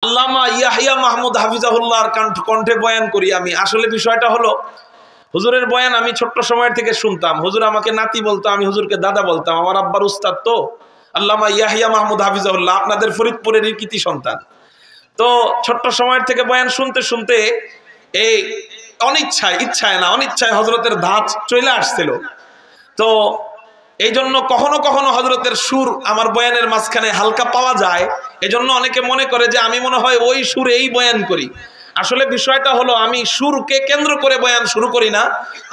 আল্লামা ইয়াহিয়া মাহমুদ হাফিজাহুল্লাহর কণ্ঠে বয়ান করি আমি। আসলে বিষয়টা হলো, হুজুরের বয়ান আমি ছোট্ট সময় থেকে শুনতাম। হুজুর আমাকে নাতি বলতো, আমি হুজুরকে দাদা বলতাম। আমার আব্বার উস্তাদ তো আল্লামা ইয়াহিয়া মাহমুদ হাফিজাহুল্লাহ, আপনাদের ফরিদপুরেরই কৃতি সন্তান। তো ছোট্ট সময়ের থেকে বয়ান শুনতে শুনতে এই অনিচ্ছায় হজরতের ধাঁচ চলে আসছিল। তো এই জন্য কখনো কখনো হজরতের সুর আমার বয়ানের মাঝখানে হালকা পাওয়া যায়। এজন্য অনেকে মনে করে যে আমি মনে হয় ওই সুরেই বয়ান করি। আসলে বিষয়টা হলো, আমি সুরকে কেন্দ্র করে বয়ান শুরু করি না।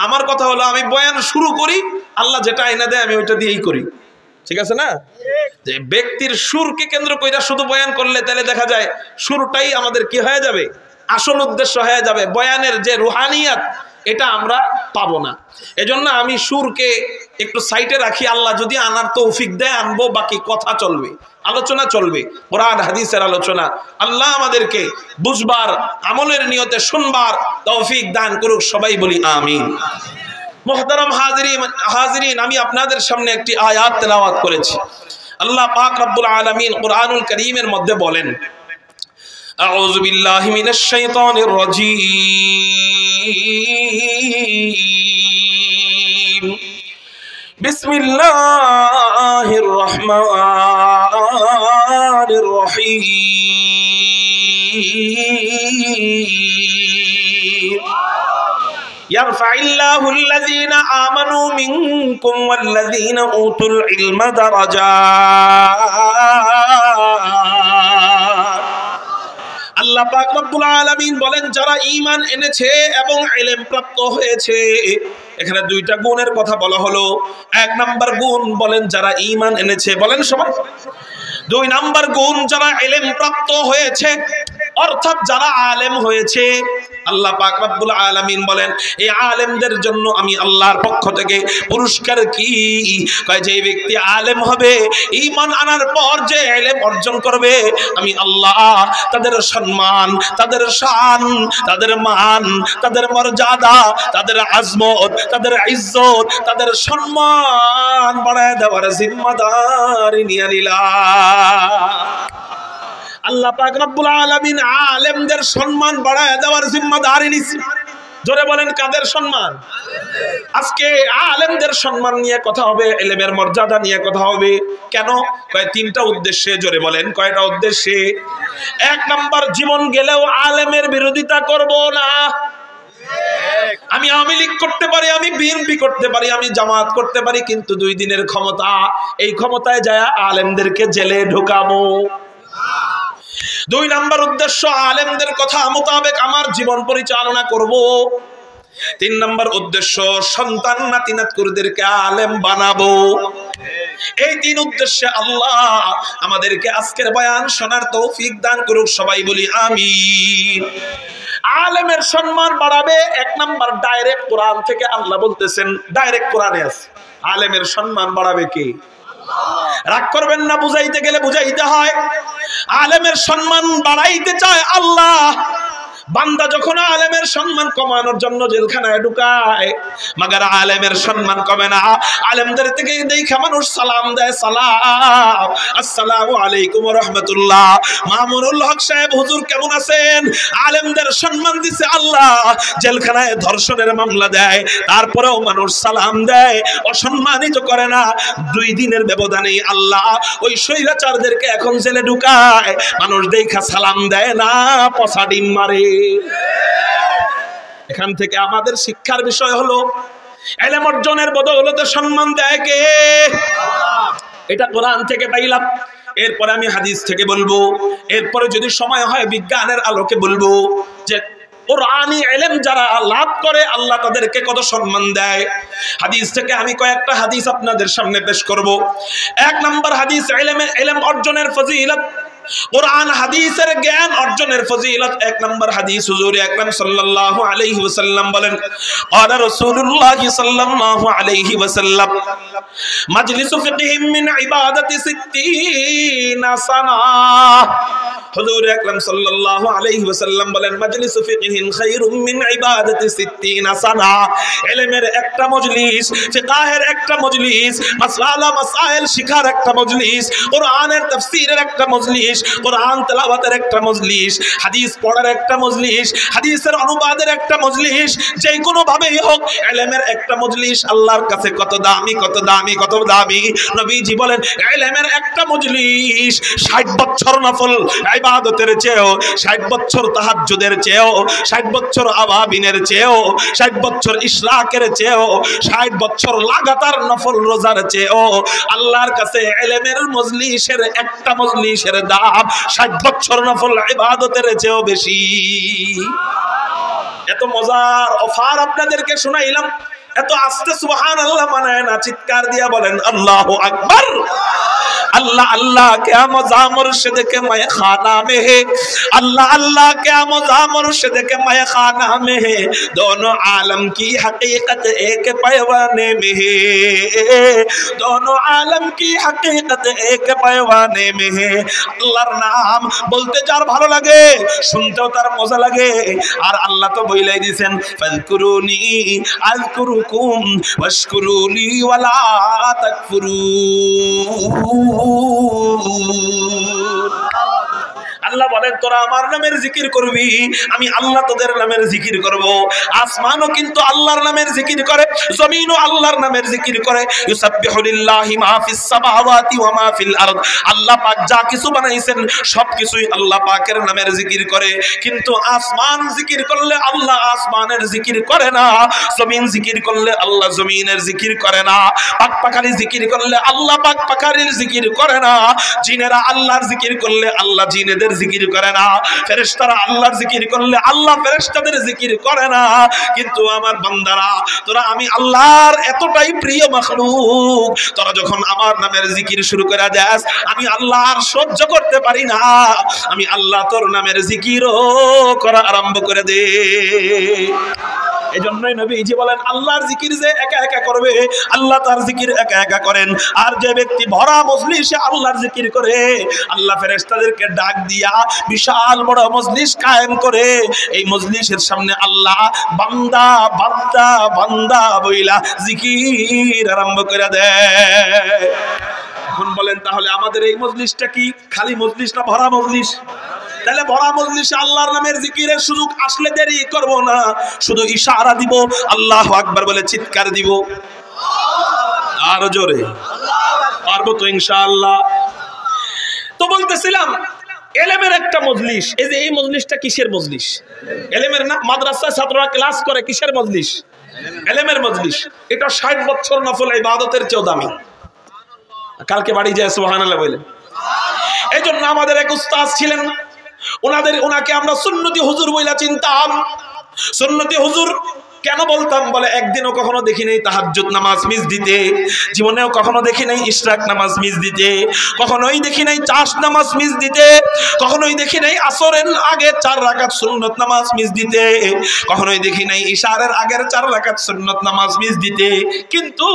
আমার কথা হলো, আমি বয়ান শুরু করি, আল্লাহ যেটা আইনা দেয় আমি ওইটা দিয়েই করি। ঠিক আছে না? যে ব্যক্তির সুরকে কেন্দ্র করে শুধু বয়ান করলে তাহলে দেখা যায় সুরটাই আমাদের কি হয়ে যাবে, আসল উদ্দেশ্য হয়ে যাবে। বয়ানের যে রুহানিয়াত এটা আমরা পাবো না। এজন্য আমি সুরকে একটু সাইডে রাখি। আল্লাহ যদি আনার তৌফিক দেয় আনবো, বাকি কথা চলবে, আলোচনা চলবে, কোরআন হাদিসের আলোচনা। আল্লাহ আমাদেরকে বুঝবার, আমলের নিয়তে শুনবার তৌফিক দান করুক, সবাই বলি আমিন। মুহতারাম হাজিরিন, আমি আপনাদের সামনে একটি আয়াত তেলাওয়াত করেছি। আল্লাহ পাক রব্বুল আলামিন কুরআনুল কারীমের মধ্যে বলেন, আউযু বিল্লাহি মিনাশ শাইতানির রাজীম, বিসমিল্লাহির রহমানির রহিম, ইয়ারফাইল্লাহু আল্লাযীনা আমানু মিনকুম ওয়াল্লাযীনা উতুল ইলমা দারাজাত। আল্লাহ পাক রব্বুল আলামিন বলেন, যারা ঈমান এনেছে এবং ইলম প্রাপ্ত হয়েছে। এখানে দুইটা গুণের কথা বলা হলো। এক নাম্বার গুণ বলেন যারা ঈমান এনেছে, বলেন সবাই। দুই নাম্বার গুণ যারা ইলম প্রাপ্ত হয়েছে, অর্থাৎ যারা আলেম হয়েছে। আল্লাহ পাক রব্বুল আলামিন বলেন, এই আলেমদের জন্য আমি আল্লাহর পক্ষ থেকে পুরস্কার কি, কয় যে ব্যক্তি আলেম হবে, ঈমান আনার পর যে ইলম অর্জন করবে, আমি আল্লাহ তাদের সম্মান, তাদের শান, তাদের মান, তাদের মর্যাদা, তাদের আজমত, তাদের ইজ্জত, তাদের সম্মান বাড়ায় দেওয়ার জিম্মাদারি নিয়ে নিলাম। আল্লাহ পাক রব্বুল আলামিন আলেমদের সম্মান বাড়ায় দেওয়ার জিম্মাদারি নিছে। জোরে বলেন, কাদের সম্মান? আজকে আলেমদের সম্মান নিয়ে কথা হবে, ইলমের মর্যাদা নিয়ে কথা হবে। কেন? কয় তিনটা উদ্দেশ্যে। জোরে বলেন, কয়টা উদ্দেশ্যে? এক নাম্বার, জীবন গেলেও আলেমের বিরোধিতা করব না। আমি আওয়ামী লীগ করতে পারি, আমি বিএনপি করতে পারি, আমি জামাত করতে পারি, কিন্তু 2 দিনের ক্ষমতা, এই ক্ষমতায় যায় আলেমদেরকে জেলে ঢুকাবো। 2 নাম্বার উদ্দেশ্য, আলেমদের কথা মোতাবেক আমার জীবন পরিচালনা করব। 3 নাম্বার উদ্দেশ্য, সন্তান নাতি নাতকুরদেরকে আলেম বানাবো। এই 3 উদ্দেশ্যে আল্লাহ আমাদেরকে আজকের বয়ান শোনার তৌফিক দান করুক, সবাই বলি আমিন। আলেমের সম্মান বাড়াবে, 1 নাম্বার ডাইরেক্ট কোরআন থেকে আল্লাহ বলতেছেন, ডাইরেক্ট কোরআনে আছে। আলেমের সম্মান বাড়াবে কে? রাগ করবেন না, বুঝাইতে গেলে বুঝাইতে হয়। আলেমের সম্মান বাড়াইতে চায় আল্লাহ। বান্দা যখন আলেমের সম্মান কমানোর জন্য জেলখানায় ঢুকায়, মাগার আলেমের সম্মান কমে না। আলেমদের থেকে দেখা মানুষ সালাম দেয়, সালাম, আসসালামু আলাইকুম ওয়া রাহমাতুল্লাহ, মামুনুল হক সাহেব হুজুর কেমন আছেন? আলেমদের সম্মান দিছে আল্লাহ। জেলখানায় ধর্ষণের মামলা দেয়, তারপরেও মানুষ সালাম দেয়, অসম্মানিত করে না। 2 দিনের ব্যবধানে আল্লাহ ওই স্বৈরাচারদেরকে এখন জেলে ঢুকায়, মানুষ দেখা সালাম দেয় না, পচা ডিম মারে। এখান থেকে আমাদের শিক্ষার বিষয় হলো, ইলম অর্জনের বদৌলতে সম্মান দেয় কে? এটা কোরআন থেকে পাইলাম। এরপরে আমি হাদিস থেকে বলবো, এরপরে যদি সময় হয় বিজ্ঞানের আলোকে বলবো যে কোরআনী ইলম যারা লাভ করে আল্লাহ তাদেরকে কত সম্মান দেয়। হাদিস থেকে আমি কয়েকটা হাদিস আপনাদের সামনে পেশ করব। 1 নাম্বার হাদিস, ইলম অর্জনের ফজিলত, কোরআন হাদিসের জ্ঞান অর্জনের ফজিলত। 1 নাম্বার হাদিস, হুজুর আকরাম সাল্লাল্লাহু আলাইহি ওয়াসাল্লাম বলেন, ক্বালা রাসূলুল্লাহ সাল্লাল্লাহু আলাইহি ওয়াসাল্লাম, মাজলিসু ফিকহিম মিন ইবাদাতি 60 সানা। হুজুর আকরাম সাল্লাল্লাহু আলাইহি ওয়াসাল্লাম বলেন, মাজলিসু ফিকহিন খায়রুম মিন ইবাদাতি 60 সানা। ইলমের একটা মজলিস, ফিকহের একটা মজলিস, মাসআলা মাসাইল শিখার একটা মজলিস, কোরআনের তাফসীরের একটা মজলিস, মজলিস, কোরআন তেলাওয়াতের একটা মজলিস, হাদিস পড়ার একটা মজলিস, হাদিসের অনুবাদের একটা মজলিস, যে কোনো ভাবেই হোক ইলমের একটা মজলিস আল্লাহর কাছে কত দামি, কত দামি, কত দামি। নবীজি বলেন ইলমের একটা মজলিস 60 বছর নফল ইবাদতের চেয়েও, 60 বছর তাহাজ্জুদের চেয়েও, 60 বছর আওয়াবিনের চেয়েও, 60 বছর ইশরাকের চেয়েও, 60 বছর লাগাতার নফল রোজার চেয়েও আল্লাহর কাছে ইলমের মজলিসের একটা মজলিসের দাম 60 বছর নফল ইবাদতের চেয়েও বেশি। এত মজার অফার আপনাদেরকে শোনাইলাম, এত আস্তে সুবহানাল্লাহ মানায় না, চিৎকার দিয়া বলেন আল্লাহু আকবার। अल्लाह अल्लाह क्या मज़ा मुर्शिद के मैं खाना में है, अल्लाह अल्लाह क्या मज़ा मुर्शिद के मैं खाना में है, दोनों आलम की हकीकत एक पैवाने में है, दोनों आलम की हकीकत एक पैवाने में है। আল্লাহর নাম বলতে যার ভালো লাগে, শুনতেও তার মজা লাগে, আর আল্লাহ তো বইলাই দিয়েছেন ফাযকুরুনি আযকুরুকুম ওয়াশকুরুলি ওয়ালা তাকফুরুন। আল্লাহ বলেন তোরা আমার নামের জিকির করবি, আমি আল্লাহ তোদের নামের জিকির করব। আসমানও কিন্তু আল্লাহর নামের জিকির করে, জমিনও আল্লাহর নামের জিকির করে। ইউসাব্বিহু লিল্লাহি মা ফিস সামাওয়াতি ওয়া মা ফিল আরদ। আল্লাহ পাক যা কিছু বানাইছেন সবকিছুই আল্লাহ পাকের নামের জিকির করে, কিন্তু আসমান জিকির করলে আল্লাহ আসমানের জিকির করে না, জমিন জিকির করলে আল্লাহ জমিনের জিকির করে না, পাক পাখালি জিকির করলে আল্লাহ পাক পাখালির জিকির করে না, জিনেরা আল্লাহর জিকির করলে আল্লাহ জিনেদের জিকির করে না, ফেরেশতারা আল্লাহর জিকির করলে আল্লাহ ফেরেশতাদের জিকির করে না। কিন্তু আমার বান্দারা, তোরা আমি আল্লাহর এতটাই প্রিয় মাখলুক, তোরা যখন আমার নামের জিকির শুরু করে দেস, আমি আল্লাহ আর সহ্য করতে পারি না, আমি আল্লাহ তোর নামের জিকিরও করা আরম্ভ করে দে। এজন্যই নবীজি বলেন আল্লাহর জিকির যে একা একা করবে আল্লাহ তার জিকির একা একা করেন, আর যে ব্যক্তি ভরা মজলিসে আল্লাহর জিকির করে আল্লাহ ফেরেশতাদেরকে ডাক দিয়া বিশাল বড় মজলিস কায়েম করে, এই মজলিসের সামনে আল্লাহ বান্দা বান্দা বান্দা বইলা জিকির আরম্ভ করে দেয়। এখন বলেন তাহলে আমাদের এই মজলিসটা কি খালি মজলিস না ভরা মজলিস? তাহলে ভরা মজলিসে আল্লাহর নামের জিকিরের সুযোগ আসলে দেরি করব না, শুধু ইশারা দিব, আল্লাহু আকবার বলে চিৎকার দিব, আর জোরে পারবো তো ইনশাআল্লাহ। তো বলতেছিলাম ইলমের একটা মজলিস, এই যে এই মজলিসটা কিসের মজলিস? ইলমের না? মাদ্রাসায় ছাত্ররা ক্লাস করে কিসের মজলিস? ইলমের মজলিস। এটা 60 বছর নফল ইবাদতের চেয়েও দামি। কালকে বাড়ি যায় সুবহানাল্লাহ বলেন। এই জন্য আমাদের এক উস্তাদ ছিলেন, ওনাকে আমরা সুন্নতি হুজুর বইলা চিনতাম। সুন্নতি হুজুর কেন বলতাম? বলে একদিনও কখনো দেখি নাই তাহাজ্জুদ নামাজ মিস দিতে, জীবনেও কখনো দেখি নাই ইশরাক নামাজ মিস দিতে, কখনোই দেখি নাই চাশ নামাজ মিস দিতে, কখনোই দেখি নাই আসরের আগে 4 রাকাত সুন্নত নামাজ মিস দিতে, কখনোই দেখি নাই ইশারের আগের 4 রাকাত সুন্নত নামাজ মিস দিতে। কিন্তু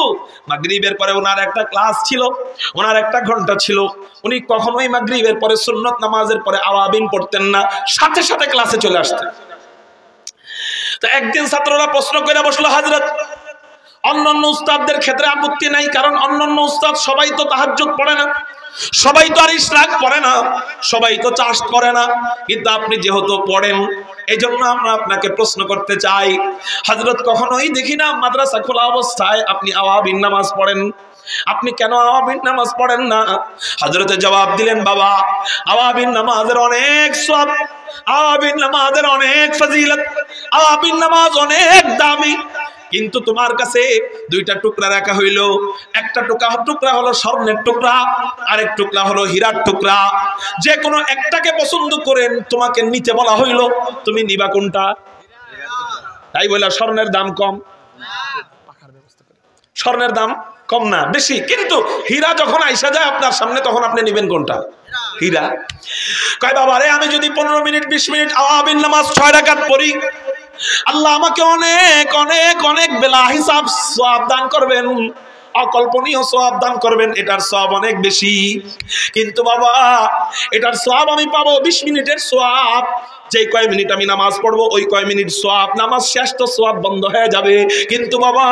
মাগরিবের পরে ওনার একটা ক্লাস ছিল, ওনার একটা ঘন্টা ছিল, উনি কখনোই মাগরিবের পরে সুন্নত নামাজের পরে আওয়াবিন পড়তেন না, সাথে সাথে ক্লাসে চলে আসতেন। তো একদিন ছাত্ররা প্রশ্ন করে বসলো, হযরত অন্যান্য উস্তাদদের ক্ষেত্রে আপত্তি নাই, কারণ অন্যান্য উস্তাদ সবাই তো তাহাজ্জুদ পড়ে না, সবাই তো আর ইশরাক পড়ে না, সবাই তো চাষ করে না, কিন্তু আপনি যেহেতু পড়েন এই জন্য আমরা আপনাকে প্রশ্ন করতে চাই, হযরত কখনোই দেখি না মাদ্রাসা খোলা অবস্থায় আপনি আওয়াবিন নামাজ পড়েন, আপনি কেন আওয়াবিন নামাজ পড়েন না? হযরতে জবাব দিলেন, বাবা আওয়াবিন নামাজের অনেক সওয়াব, আওয়াবিন নামাজের অনেক ফজিলত, আওয়াবিন নামাজ অনেক দামি, কিন্তু তোমার কাছে 2টা টুকরা রাখা হইলো, একটা টুকরা হলো স্বর্ণের টুকরা, আরেক টুকরা হলো হীরার টুকরা, যে কোনো একটাকে পছন্দ করেন তোমাকে নিতে বলা হইলো, তুমি নিবা কোনটা? তাই বলে স্বর্ণের দাম কম? স্বর্ণের দাম কম না, বেশি, কিন্তু হীরা যখন আইসা যায় আপনার সামনে তখন আপনি নেবেন কোনটা? হীরা। কয় বাবা রে, আমি যদি 15 মিনিট 20 মিনিট আওয়াবিন নামাজ 6 রাকাত পড়ি, আল্লাহ আমাকে অনেক অনেক অনেক বেলা হিসাব সওয়াব দান করবেন, অকল্পনীয় সওয়াব দান করবেন, এটার সওয়াব অনেক বেশি। কিন্তু বাবা এটার সওয়াব আমি পাবো 20 মিনিটের সওয়াব, যেই কয় মিনিট আমি নামাজ পড়বো ওই কয় মিনিট সওয়াব, নামাজ শেষ তো সওয়াব বন্ধ হয়ে যাবে। কিন্তু বাবা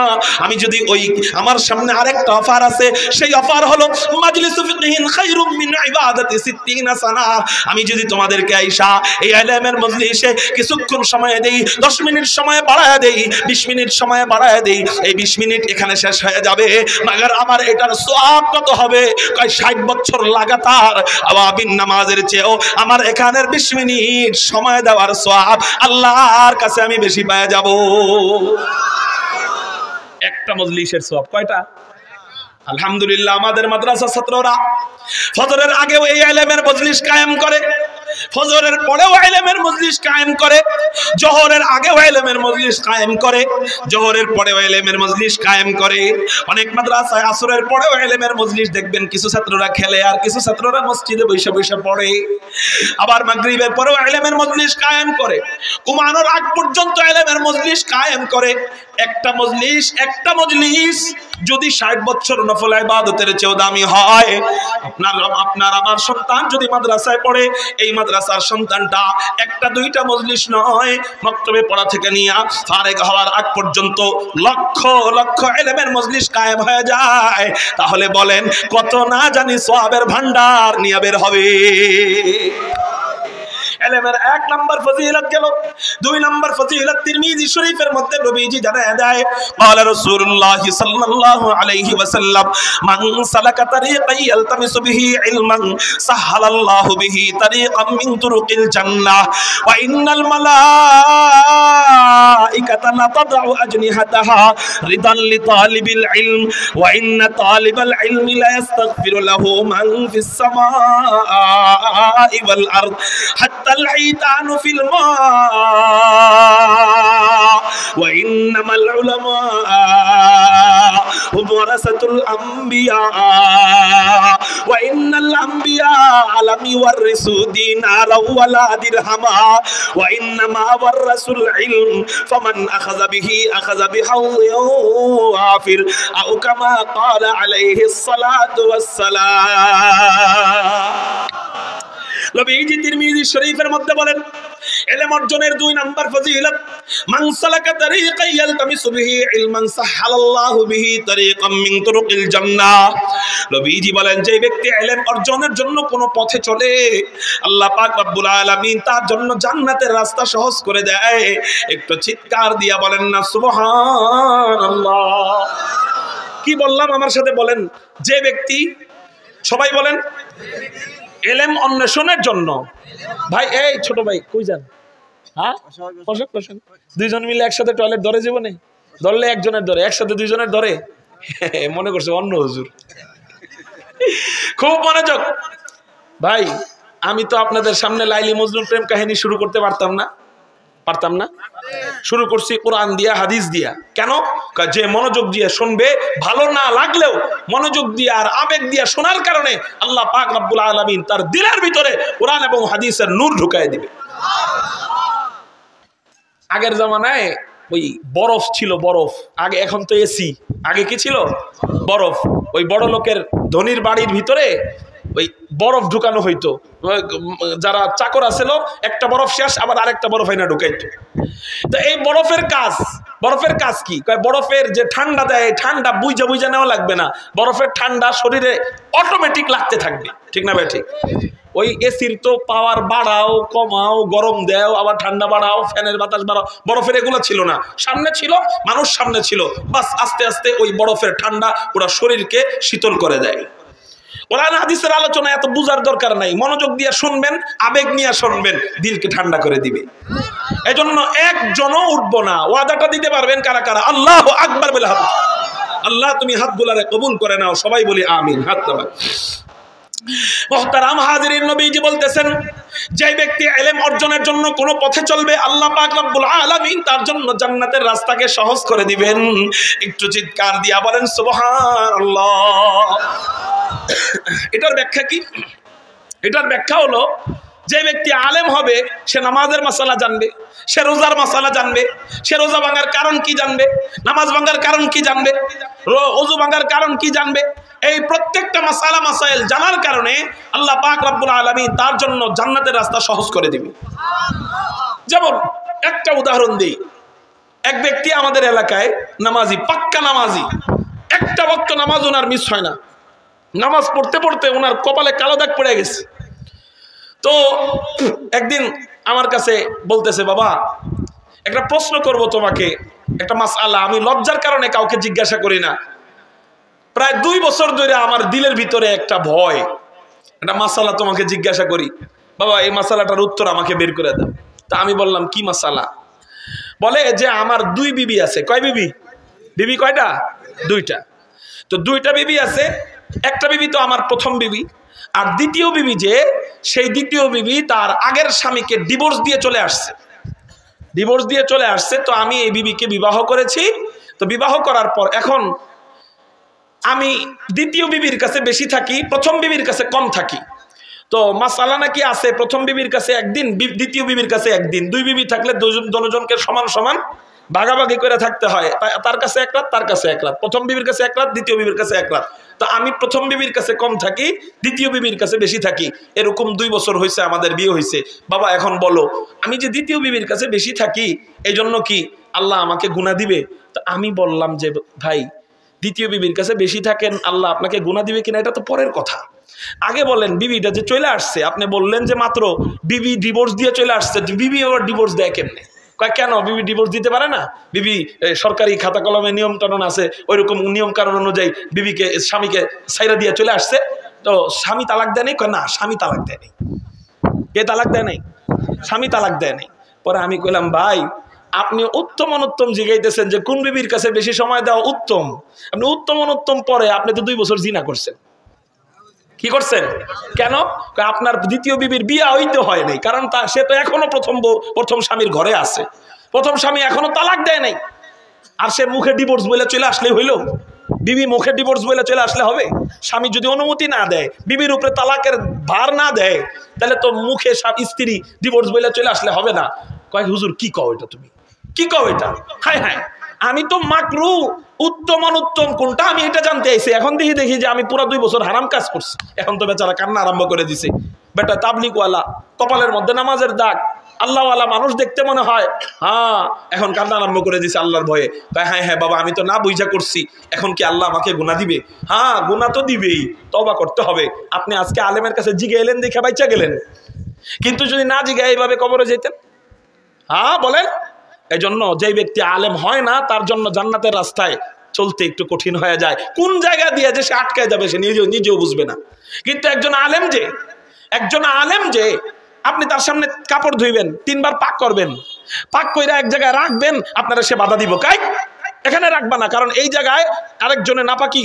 আমি যদি ওই আমার সামনে আরেকটা অফার আছে, সেই অফার হলো মাজলিসু ফিকহিন খায়রুম মিন ইবাদাতি 60 সানা। আমি যদি তোমাদেরকে আইসা এই ইলমের মজলিসে কিছুক্ষণ সময় দেই, 10 মিনিট সময় বাড়ায়া দেই, 20 মিনিট সময় বাড়ায়া দেই, এই 20 মিনিট এখানে শেষ হয়ে যাবে, মাগার আমার এটার সওয়াব কত হবে? কয় 60 বছর লাগাতার আওয়াবিন নামাজের চেয়েও আমার এখানের 20 মিনিট সময় দেওয়ার সওয়াব আল্লাহর কাছে আমি বেশি পেয়ে যাব। একটা মজলিসের সওয়াব কয়টা? আলহামদুলিল্লাহ আমাদের মাদ্রাসা ছাত্ররা ফজরের আগেও এই ইলমের মজলিস কায়েম করে, ফজরের পরেও ইলমের মজলিস কায়েম করে, জোহরের আগেও ইলমের মজলিস কায়েম করে, জোহরের পরেও ইলমের মজলিস কায়েম করে। অনেক মাদ্রাসায় আসরের পরেও ইলমের মজলিস দেখবেন কিছু ছাত্ররা খেলে আর কিছু ছাত্ররা মসজিদে বসে বসে পড়ে। আবার মাগরিবের পরেও ইলমের মজলিস কায়েম করে, ঘুমানোর আগ পর্যন্ত ইলমের মজলিস কায়েম করে। একটা মজলিস যদি 60 বছর নফল ইবাদতের চেয়েও দামি হয়, আপনার আমার সন্তান যদি মাদ্রাসায় পড়ে, এই মাদ্রাসার সন্তানটা একটা দুইটা মজলিস নয়, মক্তবে পড়া থেকে নিয়ে ফারেগ হওয়ার আগ পর্যন্ত লক্ষ লক্ষ ইলমের মজলিস কায়েম হয়ে যায়। তাহলে বলেন কত না জানি সওয়াবের ভান্ডার নিয়ে বের হবে। ইলমের 1 নাম্বার ফজিলত গেল। 2 নাম্বার ফজিলত তিরমিজি শরীফের মধ্যে নবীজি জানায় দেয়, ক্বালা রাসূলুল্লাহ সাল্লাল্লাহু আলাইহি ওয়াসাল্লাম মান সালাকা তারিকান ইয়ালতামিসু বিহি ইলমান সাহালাল্লাহু বিহি তারিকাম মিন তুরুকিল জান্নাহ ওয়া ইন্নাল মালাইকাতা লা তাদউ আজনিহাতাহা রিদান লিতালিবিল ইলম ওয়া ইন্না তালিবাল ইলমি লা ইস্তাগফিরু লাহু মান ফিস সামাই ওয়াল আরদ হাত্তা الحيتان في الماء وإنما العلماء هم ورثة الأنبياء وإن الأنبياء لم يورثوا دينارا ولا درهما وإنما ورثوا العلم فمن أخذ به أخذ بحظ وافر أو كما قال عليه الصلاة والسلام। নবীজি তিরমিজি শরীফের মধ্যে বলেন ইলম অর্জনের 2 নাম্বার ফজিলত, মান সালাকা তারিকান ইয়ালতামিসু বিহি ইলমান সাহালাল্লাহু বিহি তারিকাম মিন তুরুকিল জান্নাহ। নবীজি বলেন যে ব্যক্তি ইলম অর্জনের জন্য কোন পথে চলে, আল্লাহ পাক রব্বুল আলামিন তার জন্য জান্নাতের রাস্তা সহজ করে দেয়। একটু চিৎকার দিয়া বলেন না সুবহানাল্লাহ। কি বললাম আমার সাথে বলেন? যে ব্যক্তি, সবাই বলেন, ইলম অন্বেষণের জন্য। ভাই এই ছোট ভাই কই যান? হ্যাঁ বসেন। 2 জন মিলে একসাথে টয়লেট ধরে জীবনে? ধরলে একজনের ধরে, একসাথে 2 জনের ধরে? মনে করছে অন্য হুজুর। খুব মনোযোগ ভাই। আমি তো আপনাদের সামনে লাইলি মজনুর প্রেম কাহিনী শুরু করতে পারতাম না? শুরু করছি কোরআন দিয়া, হাদিস দিয়া। কেন? যে মনোযোগ দিয়ে শুনবে, ভালো না লাগলেও মনোযোগ দিয়ে আর আবেগ দিয়ে শোনার কারণে আল্লাহ পাক রব্বুল আলামিন তার দিলের ভিতরে কোরআন এবং হাদিসের নূর ঢুকায় দিবে। আগের জামানায় ওই বরফ ছিল, বরফ আগে, এখন তো এসি, আগে কি ছিল? বরফ। ওই বড় লোকের ধনির বাড়ির ভিতরে ওই বরফ ঢুকানো হইতো। যারা চাকর আছিল একটা বরফ শেষ, আবার আরেকটা বরফ আইনা ঢুকাইতো। তো এই বরফের কাজ কি? বরফের যে ঠান্ডা দেয়, ঠান্ডা বুঝা নেওয়া লাগবে না, বরফের ঠান্ডা শরীরে অটোমেটিক লাগতে থাকবে। ঠিক না ভাই? ঠিক। ওই এসির তো পাওয়ার বাড়াও কমাও, গরম দেও আবার ঠান্ডা বাড়াও, ফ্যানের বাতাস বাড়াও, বরফের এগুলো ছিল না। সামনে ছিল মানুষ, সামনে ছিল বাস, আস্তে আস্তে ওই বরফের ঠান্ডা পুরো শরীরকে শীতল করে দেয়। কোরআন হাদিসের আলোচনা এত বুঝার দরকার নাই, মনোযোগ দিয়ে শুনবেন, আবেগ নিয়ে শুনবেন, দিলকে ঠান্ডা করে দিবে। এজন্য একজনও উঠবো না। ওয়াদাটা দিতে পারবেন কারা কারা? আল্লাহু আকবার বলে হাত। আল্লাহ তুমি হাতগুলারে কবুল করে নাও, সবাই বলি আমিন। হাত তোলা। মুহতারাম হাজিরিন, নবীজি বলতেছেন যে ব্যক্তি ইলম অর্জনের জন্য কোন পথে চলবে, আল্লাহ পাক রব্বুল আলামিন তার জন্য জান্নাতের রাস্তাকে সহজ করে দিবেন। একটু চিৎকার দিয়া বলেন সুবহানাল্লাহ। এটার ব্যাখ্যা কি? এটার ব্যাখ্যা হলো যে ব্যক্তি আলেম হবে সে নামাজের মাসালা জানবে, সে রোজার মাসালা জানবে, সে রোজা ভাঙার কারণ কি জানবে, নামাজ ভাঙার কারণ কি জানবে, ওযু ভাঙার কারণ কি জানবে। এই প্রত্যেকটা মাসালা মাসাইল জানার কারণে আল্লাহ পাক রব্বুল আলামিন তার জন্য জান্নাতের রাস্তা সহজ করে দিবে। যেমন একটা উদাহরণ দিই, এক ব্যক্তি আমাদের এলাকায় নামাজি, পাক্কা নামাজি, একটা ওয়াক্ত নামাজ ওনার মিস হয় না, নামাজ পড়তে পড়তে ওনার কপালে কালো দাগ পড়ে গেছে। তো একদিন আমার কাছে বলতেছে, বাবা একটা প্রশ্ন করব তোমাকে, একটা মাসআলা, আমি লজ্জার কারণে কাউকে জিজ্ঞাসা করি না, প্রায় 2 বছর ধরে আমার দিলের ভিতরে একটা ভয়, একটা মাসআলা তোমাকে জিজ্ঞাসা করি, বাবা এই মাসআলাটার উত্তর আমাকে বের করে দাও। তা আমি বললাম, কি মাসআলা? বলে যে আমার 2 বিবি আছে। কয় বিবি? বিবি কয়টা? 2টা। তো 2টা বিবি আছে, একটা বিবি তো আমার প্রথম বিবি, আর দ্বিতীয় বিবি যে, সেই দ্বিতীয় বিবি তার আগের স্বামীকে ডিভোর্স দিয়ে চলে আসছে, ডিভোর্স দিয়ে চলে আসছে। তো আমি এই বিবিকে বিবাহ করেছি। তো বিবাহ করার পর এখন আমি দ্বিতীয় বিবির কাছে বেশি থাকি, প্রথম বিবির কাছে কম থাকি। তো মাসআলা নাকি আছে, প্রথম বিবির কাছে একদিন, দ্বিতীয় বিবির কাছে একদিন, 2 বিবি থাকলে দুজনকে সমান সমান ভাগাভাগি করে থাকতে হয়, তার কাছে 1 রাত, তার কাছে 1 রাত, প্রথম বিবির কাছে 1 রাত, দ্বিতীয় বিবির কাছে 1 রাত। তো আমি প্রথম বিবির কাছে কম থাকি, দ্বিতীয় বিবির কাছে বেশি থাকি। এরকম 2 বছর হয়েছে আমাদের বিয়ে হয়েছে। বাবা এখন বলো, আমি যে দ্বিতীয় বিবির কাছে বেশি থাকি, এই জন্য কি আল্লাহ আমাকে গুনাহ দিবে? তো আমি বললাম যে ভাই, দ্বিতীয় বিবির কাছে বেশি থাকেন, আল্লাহ আপনাকে গুনাহ দিবে কিনা এটা তো পরের কথা। আগে বলেন, বিবিটা যে চলে আসছে, আপনি বললেন যে মাত্র বিবি ডিভোর্স দিয়ে চলে আসছে, বিবি আবার ডিভোর্স দেয় কেমনে? কেন বিবি ডিভোর্স দিতে পারে না? বিবি সরকারি খাতা কলমে নিয়ম কানুন আছে, ওইরকম নিয়ম কানুন অনুযায়ী বিবিকে, স্বামীকে ছাইরা দিয়ে চলে আসছে। তো স্বামী তালাক দেয় নাই? না, স্বামী তালাক দেয় নাই। কে তালাক দেয় নাই? স্বামী তালাক দেয় নাই। পরে আমি কইলাম, ভাই আপনি উত্তম অনুত্তম জিগাইতেছেন যে কোন বিবির কাছে বেশি সময় দেওয়া উত্তম, আপনি উত্তম অনুত্তম পরে আপনি তো 2 বছর জিনা করছেন। কি করছেন? কেন? আপনার দ্বিতীয় বিবির বিয়া হইতে হয় নাই, কারণ সে তো এখনো প্রথম স্বামীর ঘরে আছে, প্রথম স্বামী এখনো তালাক দেয় নাই। আর সে মুখে ডিভোর্স বলে চলে আসলে হইল? বিবি মুখে ডিভোর্স বলে চলে আসলে হবে? স্বামী যদি অনুমতি না দেয়, বিবির উপরে তালাকের ভার না দেয়, তাহলে তো মুখে স্ত্রী ডিভোর্স বলে চলে আসলে হবে না। কয় হুজুর কি কও এটা, তুমি কি কও এটা? হায় হায়, আমি তো মাকরু উত্তম অনুত্তম কোনটা আমি এটা জানতে আইছি। এখন দেখি যে আমি পুরো 2 বছর হারাম কাজ করছি। এখন তো বেচারা কান্না আরম্ভ করে দিছে। বেটা তাবলিগওয়ালা, কপালের মধ্যে নামাজের দাগ, আল্লাহওয়ালা মানুষ দেখতে মনে হয়, হ্যাঁ এখন কান্না আরম্ভ করে দিছে আল্লাহর ভয়ে। হ্যাঁ হ্যাঁ বাবা, আমি তো না বুঝা করছি, এখন কি আল্লাহ আমাকে গুনাহ দিবে? হ্যাঁ গুনাহ তো দিবেই, তওবা করতে হবে। আপনি আজকে আলেমের কাছে জিগে এলেন, দেখে বাইচা গেলেন, কিন্তু যদি না জিগে এইভাবে কবরে যেতেন। হ্যাঁ বলেন। এই জন্য যে ব্যক্তি আলেম হয় না, তার জন্য জান্নাতের রাস্তায় চলতে একটু কঠিন হয়ে যায়। কোন জায়গা দিয়ে যে সে আটকায় যাবে সে নিজেও বুঝবে না। কিন্তু একজন আলেম যে আপনি তার সামনে কাপড় ধুইবেন, 3 বার পাক করবেন, পাক কইরা এক জায়গায় রাখবেন, আপনারা সে বাধা দিব, কাই এখানে রাখবা না, কারণ এই জায়গায় আরেকজনে নাপাকি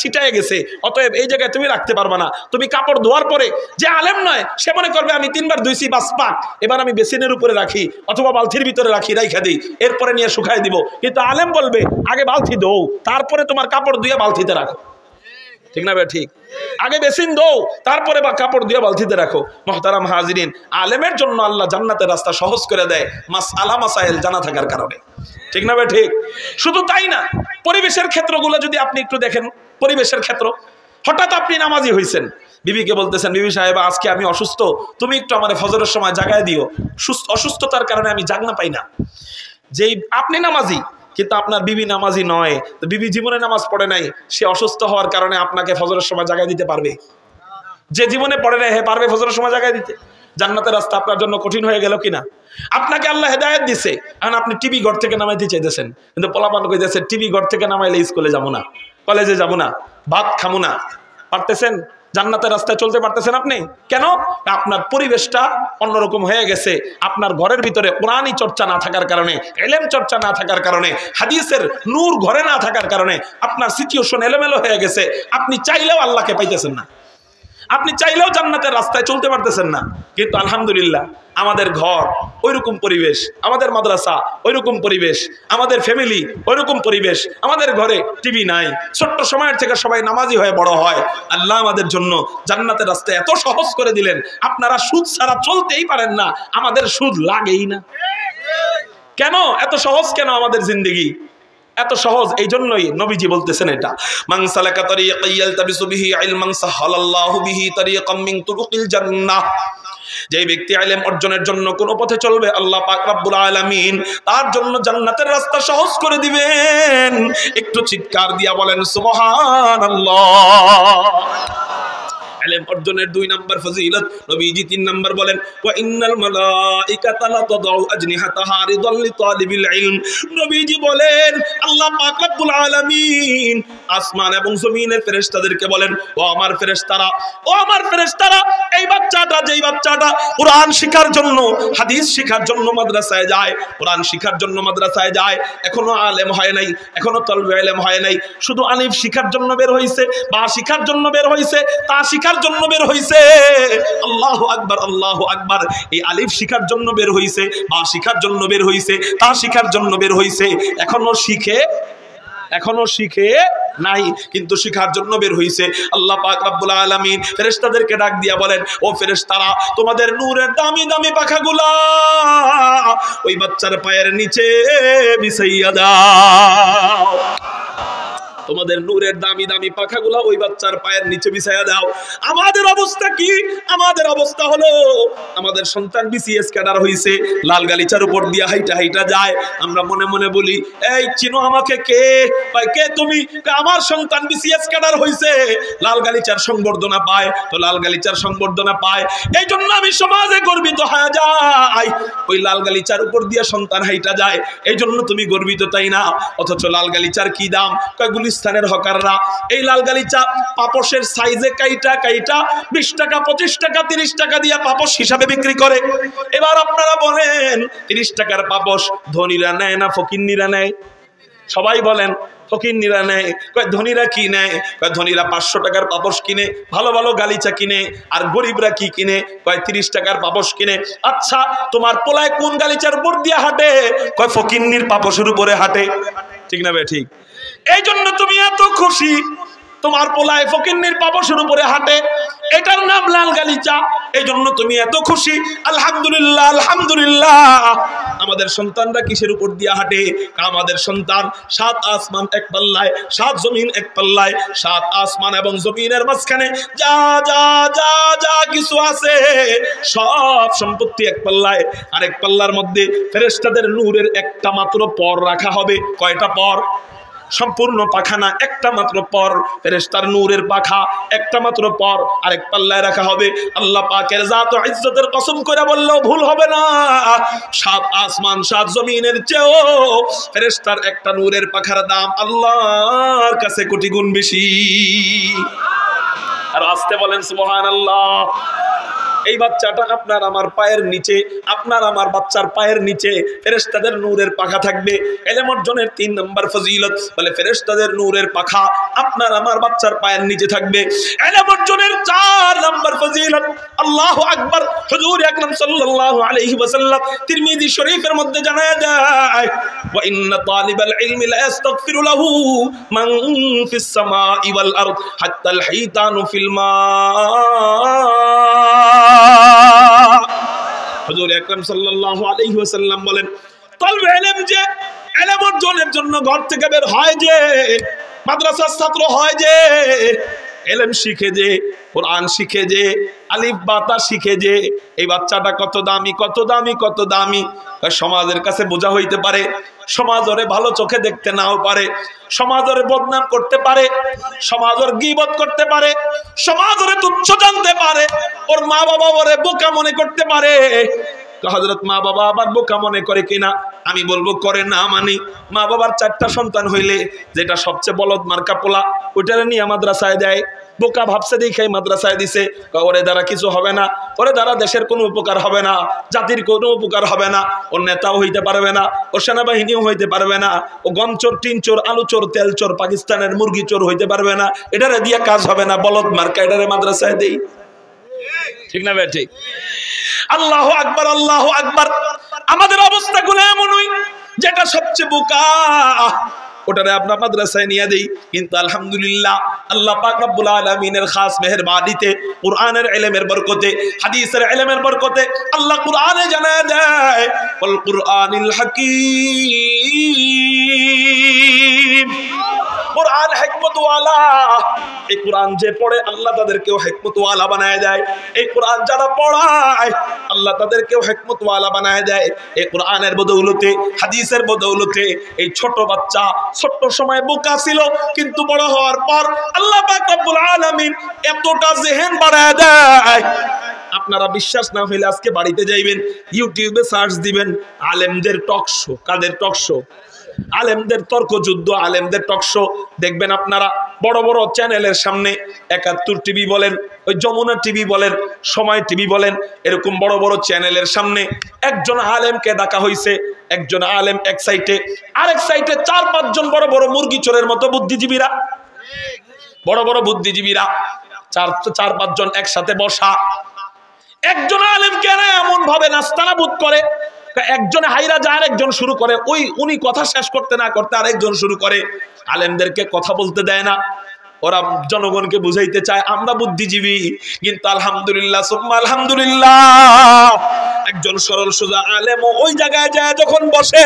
ছিটায় গেছে, অতএব এই জায়গায় তুমি রাখতে পারবা না। তুমি কাপড় ধোয়ার পরে যে আলেম নয়, সে মনে করবে আমি 3 বার ধুইছি, বাস পাক, এবার আমি বেসিনের উপরে রাখি অথবা বালতির ভিতরে রাখি, রাইখা দিই, এরপরে নিয়ে শুকাই দিব। কিন্তু আলেম বলবে আগে বালতি দো, তারপরে তোমার কাপড় ধুয়ে বালতিতে রাখো। ঠিক না ভাই? ঠিক। আগে বেসিন দো, তারপরে বা কাপড় দিয়ে বালতিতে রাখো। মুহতারাম হাজিরিন, আলেমের জন্য আল্লাহ জান্নাতের রাস্তা সহজ করে দেয় মাসআলা মাসাইল জানা থাকার কারণে। ঠিক না ভাই? ঠিক। শুধু তাই না, পরিবেশের ক্ষেত্রগুলো যদি আপনি একটু দেখেন, পরিবেশের ক্ষেত্র, হঠাৎ আপনি নামাজি হইছেন, বিবিকে বলতেছেন, বিবি সাহেবা আজকে আমি অসুস্থ, তুমি একটু আমার ফজরের সময় জাগায় দিও, অসুস্থতার কারণে আমি জাগনা পাই না। যেই আপনি নামাজি কিন্তু আপনার বিবি নামাজি নয়, তো বিবি জীবনে নামাজ পড়ে নাই, সে অসুস্থ হওয়ার কারণে আপনাকে ফজরের সময় জাগায় দিতে পারবে? যে জীবনে পড়ে নাই হে পারবে ফজরের সময় জাগায় দিতে? জান্নাতের রাস্তা আপনার জন্য কঠিন হয়ে গেল কিনা? আপনাকে আল্লাহ হেদায়েত দিছে, এখন আপনি টিভি ঘর থেকে নামাইতে চাইতেছেন, কিন্তু পোলাপান কইতেছে টিভি ঘর থেকে নামাইলে স্কুলে যাবো না, কলেজে যাবো না, ভাত খাবো না। পারতেছেন? জান্নাতের রাস্তায় চলতে পারতেছেন আপনি? কেন? আপনার পরিবেশটা অন্যরকম হয়ে গেছে। আপনার ঘরের ভিতরে কোরআনী চর্চা না থাকার কারণে, ইলম চর্চা না থাকার কারণে, হাদিসের নূর ঘরে না থাকার কারণে আপনার সিচুয়েশন এলোমেলো হয়ে গেছে। আপনি চাইলেও আল্লাহকে পাইতেছেন না, আপনি চাইলেও জান্নাতের রাস্তায় চলতে পারতেছেন না। কিন্তু আলহামদুলিল্লাহ আমাদের ঘর ওইরকম পরিবেশ, আমাদের মাদ্রাসা ওইরকম পরিবেশ, আমাদের ফ্যামিলি ওইরকম পরিবেশ, আমাদের ঘরে টিভি নাই, ছোট্ট সময়ের থেকে সবাই নামাজি হয়ে বড় হয়। আল্লাহ আমাদের জন্য জান্নাতের রাস্তা এত সহজ করে দিলেন, আপনারা সুদ ছাড়া চলতেই পারেন না, আমাদের সুদ লাগেই না। কেন এত সহজ? কেন আমাদের জিন্দেগি এত সহজ? এই জন্যই নবীজি বলতেছেন এটা, মান সালাকা তারিকান ইয়ালতাবিসু বিহি ইলমান সাহালাল্লাহু বিহি তারিকাম মিন তুরুকিল জান্নাহ। যে ব্যক্তি ইলম অর্জনের জন্য কোন পথে চলবে আল্লাহ পাক রব্বুল আলামিন তার জন্য জান্নাতের রাস্তা সহজ করে দিবেন। একটু চিৎকার দিয়া বলেন সুবহানাল্লাহ। ইলম অর্জনের 2 নাম্বার ফজিলত নবীজি 3 নাম্বার বলেন ওয়া ইন্নাল মালাইকাতা লা তাদাউ আজনিহাতাহা রিদাল লিতালিবিল ইলম। নবীজি বলেন আল্লাহ পাক রব্বুল আলামিন আসমান এবং জমিনের ফেরেশতাদেরকে বলেন ও আমার ফেরেশতারা এই বাচ্চাটা যেই বাচ্চাটা কুরআন শিখার জন্য হাদিস শিখার জন্য মাদ্রাসায় যায়, কুরআন শিখার জন্য মাদ্রাসায় যায়, এখনো আলেম হয় নাই, এখনো তলবে ইলম হয় নাই, শুধু আলিফ শিখার জন্য বের হইছে, বা শিখার জন্য বের হইছে, তা শিখার জন্য বের হইছে। আল্লাহু আকবার, আল্লাহু আকবার। এই আলিফ শিখার জন্য বের হইছে, বা শিখার জন্য বের হইছে, তা শিখার জন্য বের হইছে, এখনো শিখে নাই, কিন্তু শিখার জন্য বের হইছে। আল্লাহ পাক রব্বুল আলামিন ফেরেশতাদেরকে ডাক দিয়া বলেন ও ফেরেশতারা তোমাদের নূরের দামি দামি পাখাগুলা ওই বাচ্চার পায়ের নিচে বিছাইয়া দাও। তোমাদের নূরের দামি দামি পাখাগুলা ওই বাচ্চার পায়ের নিচে বিছাইয়া দাও। আমাদের অবস্থা কি? আমাদের অবস্থা হলো আমাদের সন্তান বিসিএস ক্যাডার হইছে, লাল গালিচার উপর দিয়া হাইটা হাইটা যায়, আমরা মনে মনে বলি এই চিনো আমাকে কে? ভাই কে তুমি? আমার সন্তান বিসিএস ক্যাডার হইছে, লাল গালিচার সংবর্ধনা পায়, তো লাল গালিচার সংবর্ধনা পায় এই জন্য আমি সমাজে গর্বিত হয়ে যাই। ওই লাল গালিচার উপর দিয়া সন্তান হাইটা যায় এই জন্য তুমি গর্বিত, তাই না? অথচ লাল গালিচার কি দাম? কয়েকগুলি স্থানের হকাররা এই লাল গালিচা পাপোশের সাইজে কাইটা 20 টাকা 25 টাকা 30 টাকা দিয়া পাপোশ হিসাবে বিক্রি করে। এবার আপনারা বলেন 30 টাকার পাপোশ ধনীরা নেয় না ফকিন্নিরা নেয়? সবাই বলেন ফকিন্নিরা নেয়। কয় ধনীরা কি নেয়? কয় ধনীরা 500 টাকার পাপোশ কিনে, ভালো ভালো গালিচা কিনে, আর গরিবরা কি কিনে? কয় 30 টাকার পাপোশ কিনে। আচ্ছা তোমার পোলায় কোন গালিচার উপর দিয়ে হাঁটে? কয় ফকিন্নির পাপোশের উপরে হাঁটে। ঠিক না বে ঠিক? এই জন্য তুমি এত খুশি তোমার পোলায় ফকিন্নির পাপোশের উপরে হাঁটে, এটার নাম লাল গালিচা, এই জন্য তুমি এত খুশি। আলহামদুলিল্লাহ, আলহামদুলিল্লাহ। আমাদের সন্তানরা কিসের উপর দিয়ে হাঁটে? আমাদের সন্তান 7 আসমান এক পাল্লায়, 7 জমিন এক পাল্লায়, 7 আসমান এবং জমিনের মাঝখানে যা যা যা যা কিছু আছে সব সম্পত্তি এক পাল্লায়, আর এক পাল্লার মধ্যে ফেরেশতাদের নূরের একটা মাত্র পর রাখা হবে। কয়টা পর? সম্পূর্ণ পাখা না, একটা মাত্র পর। ফেরেশতার নূরের পাখা একটা মাত্র পর আরেক পাল্লায় রাখা হবে। আল্লাহ পাকের জাত ও ইজ্জতের কসম করে বললেও ভুল হবে না, 7 আসমান 7 জমিনের চেয়েও ফেরেশতার একটা নূরের পাখার দাম আল্লাহর কাছে কোটি গুণ বেশি। আর আসতে বলেন সুবহানাল্লাহ। এই বাচ্চাটা আপনার আমার পায়ের নিচে, আপনার আমার বাচ্চার পায়ের নিচে ফেরেশতাদের নূরের পাখা থাকবে। ইলম অর্জনের 3 নম্বর ফজিলত বলে ফেরেশতাদের নূরের পাখা আপনার আমার বাচ্চার পায়ের নিচে থাকবে। ইলম অর্জনের 4 নম্বর ফজিলত, আল্লাহু আকবার, হুজুর আকরাম সাল্লাল্লাহু আলাইহি ওয়াসাল্লাম তিরমিজি শরীফের মধ্যে জানায়া যায় ওয়া ইন্না তালিবাল ইলমি লা ইস্তাগফিরু লাহু মান ফিস সামাই ওয়াল আরদ হাত্তা আল হিতানু ফিল মা। হুজুর আকরাম সাল্লাল্লাহু আলাইহি ওয়াসাল্লাম বলেন তালবে ইলম যে ইলম অর্জনের জন্য ঘর থেকে বের হয়, যে মাদ্রাসার ছাত্র হয়, যে ইলম শিখে, যে কোরআন শিখে, যে আলিফ বাতা শিখে, যে এই বাচ্চাটা কত দামি, কত দামি, কত দামি। সমাজের কাছে বোঝা হইতে পারে, সমাজ ওরে ভালো চোখে দেখতে নাও পারে, সমাজ ওরে বদনাম করতে পারে, সমাজ ওর গীবত করতে পারে, সমাজ ওরে তুচ্ছ জানতে পারে, ওর মা বাবা ওরে বোকা মনে করতে পারে। হযরত মা বাবা আবার বোকা মনে করে কিনা? আমি বলবো করে না। মানে মা বাবার 4টা সন্তান হইলে যেটা সবচেয়ে বলদ মার্কা পোলা ওইটারে নিয়ে মাদ্রাসায় দেয়, বোকা ভাবছে দেখে মাদ্রাসায় দিছে। ওরে দ্বারা কিছু হবে না, ওরে দ্বারা দেশের কোনো উপকার হবে না, জাতির কোনো উপকার হবে না, ওর নেতাও হইতে পারবে না, ওর সেনাবাহিনীও হইতে পারবে না, ও গম চোর, টিন চোর, আলু চোর, তেল চোর, পাকিস্তানের মুরগি চোর হইতে পারবে না। এটারে দিয়ে কাজ হবে না, বলদ মার্কা, এটারে মাদ্রাসায় দেই। ঠিক না ভাই? ঠিক। আল্লাহু আকবার, আল্লাহু আকবার। আমাদের অবস্থাগুলো এমনই, যেটা সবচেয়ে বোকা ওটারে আমরা মাদ্রাসায় নিয়ে দেই। কিন্তু আলহামদুলিল্লাহ আল্লাহ পাক রব্বুল আলামিনের খাস মেহেরবানিতে, কুরআনের ইলমের বরকতে, হাদিসের ইলমের বরকতে আল্লাহ কুরআনে জানায় দেয় ওয়াল কুরআনিল হাকীম। কুরআন হিকমত ওয়ালা, এই কোরআন যে পড়ে আল্লাহ তাদেরকেও হিকমতওয়ালা বানায় দেয়। এই কোরআন যারা পড়ায় আল্লাহ তাদেরকেও হিকমতওয়ালা বানায় দেয়। এই কোরআনের বদৌলতে, হাদিসের বদৌলতে এই ছোট বাচ্চা ছোট্ট সময় বোকা ছিল, কিন্তু বড় হওয়ার পর আল্লাহ পাক রব্বুল আলামিন এতটা জেহেন বাড়ায় দেয়। আপনারা বিশ্বাস না হইলে আজকে বাড়িতে যাইবেন, ইউটিউবে সার্চ দিবেন আলেমদের টক শো। কাদের টক শো? আলেমদের তর্ক যুদ্ধ, আলেমদের টক শো দেখবেন আপনারা। বড় বড় চ্যানেলের সামনে ৭১ টিভি বলেন, ওই যমুনা টিভি বলেন, সময় টিভি বলেন, এরকম বড় বড় চ্যানেলের সামনে একজন আলেমকে ডাকা হয়েছে। একজন আলেম এক সাইডে, আরেক সাইডে ৪-৫ জন বড় বড় মুরগি চোরের মতো বুদ্ধিজীবীরা, বড় বড় বুদ্ধিজীবীরা ৪-৫ জন একসাথে বসা। একজন আলেমকে এমন ভাবে নাস্তানাবুদ করে, একজনে হাইরা যায় আরেকজন শুরু করে, উনি কথা শেষ করতে না করতে আরেকজন শুরু করে। আলেমদেরকে কথা বলতে দেয় না। ওরা জনগণকে বুঝাইতে চায় আমরা বুদ্ধিজীবী, কিন্তু আলহামদুলিল্লাহ সুম্মা আলহামদুলিল্লাহ একজন সরল সোজা আলেম ওই জায়গায় যায় যখন বসে,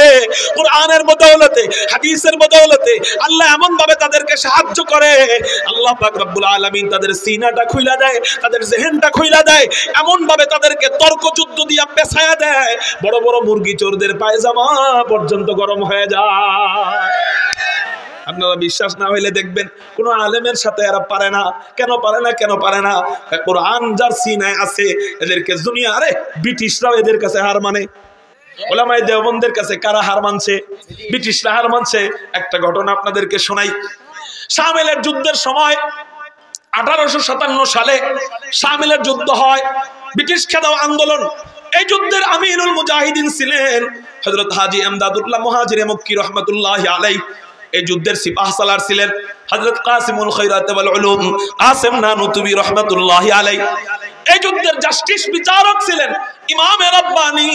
কোরআনের বদৌলতে, হাদিসের বদৌলতে আল্লাহ এমন ভাবে তাদেরকে সাহায্য করে, আল্লাহ পাক রব্বুল আলামিন তাদের সিনাটা খুইলা দেয়, তাদের জেহেনটা খুইলা দেয়, এমন ভাবে তাদেরকে তর্ক যুদ্ধ দিয়া পেছায়া দেয়, বড় বড় মুরগি চোরদের পায়জামা পর্যন্ত গরম হয়ে যায়। আপনারা বিশ্বাস না হইলে দেখবেন কোন আলেমের সাথে এরা পারে না। কেন পারে না? কেন পারে না? কোরআন যার সিনায় আছে, এদেরকে দুনিয়া, আরে ব্রিটিশরাও এদের কাছে হার মানে। ওলামায়ে দেওবন্দের কাছে কারা হার মানছে? ব্রিটিশরা হার মানছে। একটা ঘটনা আপনাদেরকে শোনাই। শামিলের যুদ্ধের সময় 1857 সালে শামিলের যুদ্ধ হয়, ব্রিটিশ খেদাও আন্দোলন। এই যুদ্ধের আমিরুল মুজাহিদিন ছিলেন হযরত হাজী এমদাদুল্লাহ মুহাজিরে মক্কি রাহমাতুল্লাহি আলাইহি। এই যুদ্ধের সিপাহ সালার ছিলেন হযরত কাসিমুল খায়রাত ওয়াল উলুম কাসিম নানুতুবি রাহমাতুল্লাহি আলাইহি। এই যুদ্ধের জাস্টিস বিচারক ছিলেন ইমামে রাব্বানী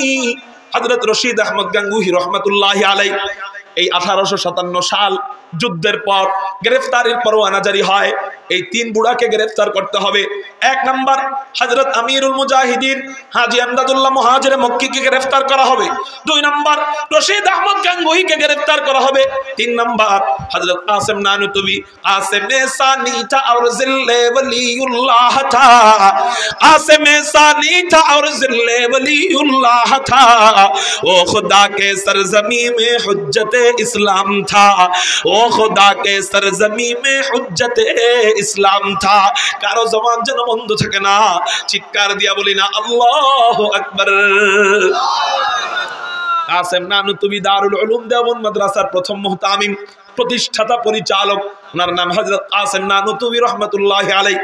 হযরত রশিদ আহমদ গাঙ্গুহি রাহমাতুল্লাহি আলাইহি। এই 1857 সাল যুদ্ধের পর গ্রেফতারির পরোয়ানা জারি হয়। এই 3 বুড়াকে গ্রেফতার করতে হবে। 1 নাম্বার হযরত আমিরুল মুজাহিদিন হাজী এমদাদুল্লাহ মুহাজিরে মক্কিকে গ্রেফতার করা হবে। 2 নাম্বার রশিদ আহমদ গাঙ্গুহিকে গ্রেফতার করা হবে। 3 নাম্বার হযরত কাসিম নানুতুবি কাসিমে সানি था और जिल्ले वलीउल्लाह था, कासिमे सानी था और जिल्ले वलीउल्लाह था, वो खुदा के सरजमी में हुज्जत इस्लाम था, वो खुदा के सरजमी में हुज्जत ইসলাম থা। কারো জবান যেন বন্ধ থাকে না, চিৎকার দিয়া বলি না আল্লাহু আকবার। কাসিম নানুতুবি দারুল উলুম দেওবন্দ মাদ্রাসার প্রথম মুহতামিম, প্রতিষ্ঠাতা, পরিচালক, ওনার নাম হযরত কাসিম নানুতুবি রাহমাতুল্লাহি আলাইহি।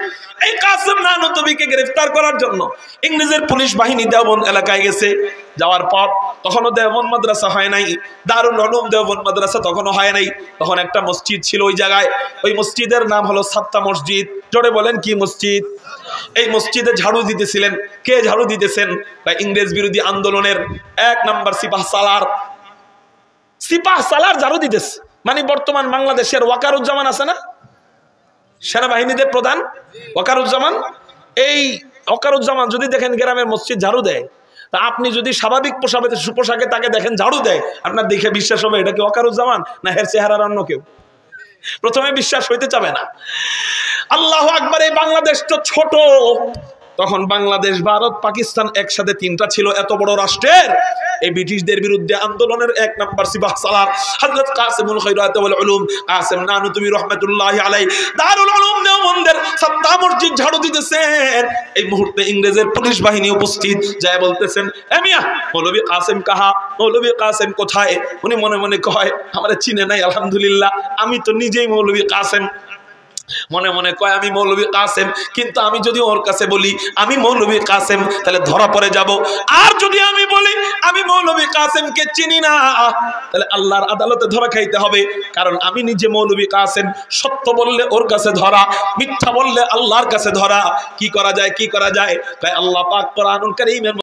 এই কাসিম নানুতুবিকে গ্রেফতার করার জন্য ইংরেজের পুলিশ বাহিনী দেওবন্দ এলাকায় গেছে। যাওয়ার পর তখনও দেওবন্দ মাদ্রাসা হয় নাই, দারুল উলুম দেওবন্দ মাদ্রাসা তখনও হয় নাই। তখন একটা মসজিদ ছিল ওই জায়গায়, ওই মসজিদের নাম হলো সাত্তা মসজিদ। জোরে বলেন কি মসজিদ? এই মসজিদে ঝাড়ু দিতেছিলেন কে? ঝাড়ু দিতেছেন ইংরেজ বিরোধী আন্দোলনের 1 নাম্বার সিপাহ সালার। সিপাহ সালার ঝাড়ু দিতেছে, মানে বর্তমান বাংলাদেশের ওয়াকারুজ্জামান আছে না, সেনাবাহিনীদের প্রধান ওয়াকারুজ্জামান। এই ওয়াকারুজ্জামান যদি দেখেন গ্রামের মসজিদ ঝাড়ু দেয়, তা আপনি যদি স্বাভাবিক পোশাকে তাকে দেখেন ঝাড়ু দেয়, আপনার দেখে বিশ্বাস হবে এটা কি ওয়াকারুজ্জামান না এর চেহারার অন্য কেউ? প্রথমে বিশ্বাস হইতে চাবে না। আল্লাহু আকবার। এই বাংলাদেশ তো ছোট, তখন বাংলাদেশ, ভারত, পাকিস্তান একসাথে 3টা ছিল এত বড় রাষ্ট্রের। এই ব্রিটিশদের বিরুদ্ধে আন্দোলনের 1 নাম্বার সিপাহ সালার হযরত কাসিমুল খায়রাত ওয়াল উলুম কাসিম নানুতুবি রাহমাতুল্লাহি আলাইহি দারুল উলুম দেওবন্দের সাত্তা মসজিদ ঝাড়ু দিতেছেন। এই মুহূর্তে ইংরেজের পুলিশ বাহিনী উপস্থিত, যায় বলতেছেন এ মিয়া মৌলভী কাসিম কাহা, মৌলভী কাসিম কোথায়? উনি মনে মনে কয় আমারে চিনে নাই, আলহামদুলিল্লাহ আমি তো নিজেই মৌলভী কাসিম। মনে মনে কয় আমি মৌলভী কাসেম, কিন্তু আমি যদি ওর কাছে বলি আমি মৌলভী কাসেম তাহলে ধরা পড়ে যাব। আর যদি আমি বলি আমি মৌলভী কাসেমকে চিনি না, তাহলে আল্লাহর আদালতে ধরা খাইতে হবে। কারণ আমি নিজে মৌলভী কাসেম। সত্য বললে ওর কাছে ধরা, মিথ্যা বললে আল্লাহর কাছে ধরা। কি করা যায়? কি করা যায়? কয় আল্লাহ পাক কোরআনুল কারীমের